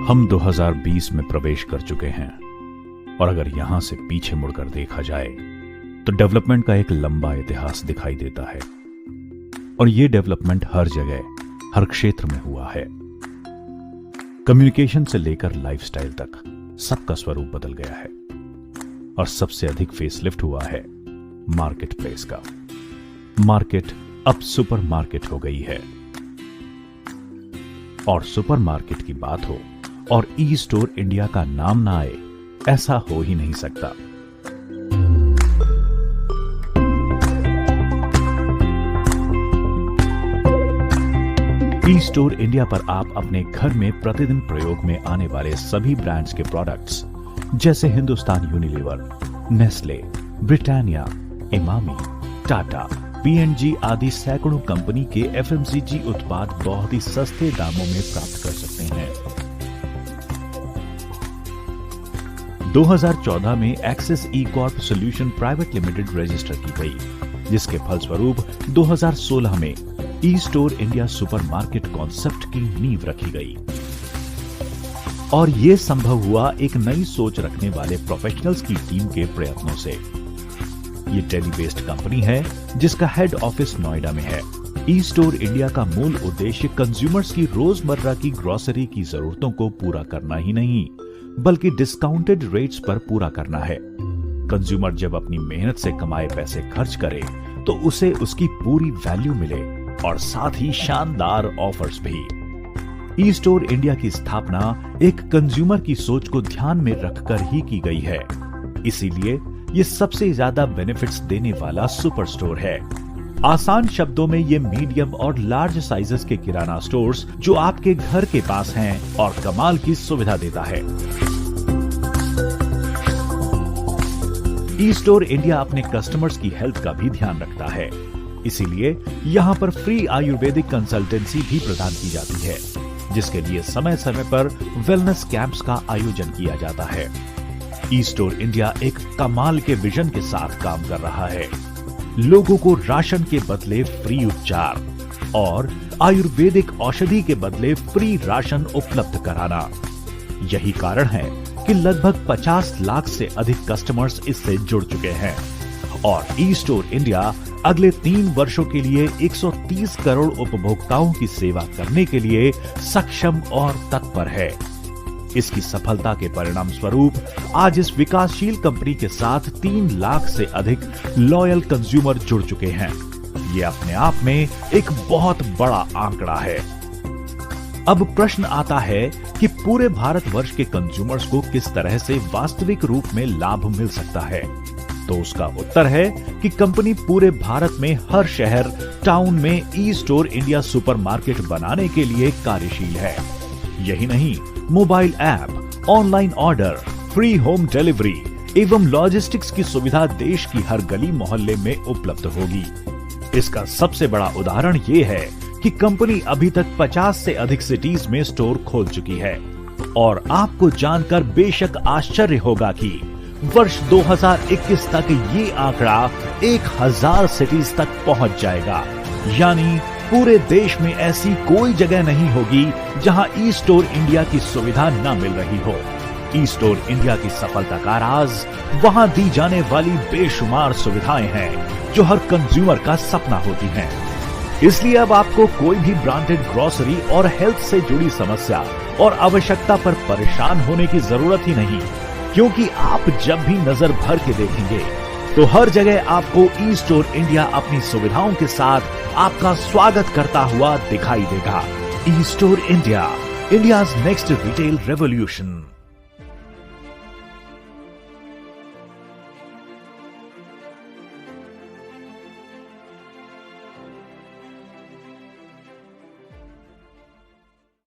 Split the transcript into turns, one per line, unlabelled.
हम 2020 में प्रवेश कर चुके हैं और अगर यहां से पीछे मुड़कर देखा जाए तो डेवलपमेंट का एक लंबा इतिहास दिखाई देता है और यह डेवलपमेंट हर जगह हर क्षेत्र में हुआ है। कम्युनिकेशन से लेकर लाइफस्टाइल तक सबका स्वरूप बदल गया है और सबसे अधिक फेसलिफ्ट हुआ है मार्केट प्लेस का। मार्केट अब सुपर मार्केट हो गई है और सुपर मार्केट की बात हो और ई स्टोर इंडिया का नाम ना आए ऐसा हो ही नहीं सकता। ई स्टोर इंडिया पर आप अपने घर में प्रतिदिन प्रयोग में आने वाले सभी ब्रांड्स के प्रोडक्ट्स जैसे Hindustan Unilever, Nestle, Britannia, Emami, Tata, P&G आदि सैकड़ों कंपनी के FMCG उत्पाद बहुत ही सस्ते दामों में प्राप्त कर सकते हैं। 2014 में access E corp solution private limited register की गई, जिसके फलस्वरूप 2016 में E store India super market concept की नींव रखी गई और यह संभव हुआ एक नई सोच रखने वाले प्रोफेशनल्स की टीम के प्रयत्नों से। ये टेली बेस्ड कंपनी है जिसका हेड ऑफिस नोएडा में है। ई स्टोर इंडिया का मूल उद्देश्य कंज्यूमर्स की रोजमर्रा की ग्रोसरी की जरूरतों को पूरा करना ही नहीं बल्कि डिस्काउंटेड रेट्स पर पूरा करना है। कंज्यूमर जब अपनी मेहनत से कमाए पैसे खर्च करे तो उसे उसकी पूरी वैल्यू मिले और साथ ही शानदार ऑफर्स भी। ई स्टोर इंडिया की स्थापना एक कंज्यूमर की सोच को ध्यान में रखकर ही की गई है, इसीलिए ये सबसे ज्यादा बेनिफिट्स देने वाला सुपर स्टोर है। आसान शब्दों में ये मीडियम और लार्ज साइजेस के किराना स्टोर्स जो आपके घर के पास हैं और कमाल की सुविधा देता है। ई स्टोर इंडिया अपने कस्टमर्स की हेल्थ का भी ध्यान रखता है, इसीलिए यहाँ पर फ्री आयुर्वेदिक कंसल्टेंसी भी प्रदान की जाती है, जिसके लिए समय समय पर वेलनेस कैंप्स का आयोजन किया जाता है। ई स्टोर इंडिया एक कमाल के विजन के साथ काम कर रहा है, लोगों को राशन के बदले फ्री उपचार और आयुर्वेदिक औषधि के बदले फ्री राशन उपलब्ध कराना। यही कारण है कि लगभग 50 लाख से अधिक कस्टमर्स इससे जुड़ चुके हैं और ई स्टोर इंडिया अगले 3 वर्षों के लिए 130 करोड़ उपभोक्ताओं की सेवा करने के लिए सक्षम और तत्पर है। इसकी सफलता के परिणाम स्वरूप आज इस विकासशील कंपनी के साथ 3 लाख से अधिक लॉयल कंज्यूमर जुड़ चुके हैं। ये अपने आप में एक बहुत बड़ा आंकड़ा है। अब प्रश्न आता है कि पूरे भारतवर्ष के कंज्यूमर्स को किस तरह से वास्तविक रूप में लाभ मिल सकता है, तो उसका उत्तर है कि कंपनी पूरे भारत में हर शहर टाउन में ई स्टोर इंडिया सुपरमार्केट बनाने के लिए कार्यशील है। यही नहीं, mobile app, online order, free home delivery एवं लॉजिस्टिक्स की सुविधा देश की हर गली मोहल्ले में उपलब्ध होगी। इसका सबसे बड़ा उदाहरण ये है कि कंपनी अभी तक 50 से अधिक सिटीज में स्टोर खोल चुकी है और आपको जानकर बेशक आश्चर्य होगा कि वर्ष 2021 तक ये आंकड़ा 1000 सिटीज तक पहुंच जाएगा। यानी पूरे देश में ऐसी कोई जगह नहीं होगी जहां ई स्टोर इंडिया की सुविधा न मिल रही हो। ई स्टोर इंडिया की सफलता का राज वहां दी जाने वाली बेशुमार सुविधाएं हैं जो हर कंज्यूमर का सपना होती हैं। इसलिए अब आपको कोई भी ब्रांडेड ग्रोसरी और हेल्थ से जुड़ी समस्या और आवश्यकता पर परेशान होने की जरूरत ही नहीं, क्योंकि आप जब भी नजर भर के देखेंगे तो हर जगह आपको ई स्टोर इंडिया अपनी सुविधाओं के साथ आपका स्वागत करता हुआ दिखाई देगा। ई store India, India's next retail revolution.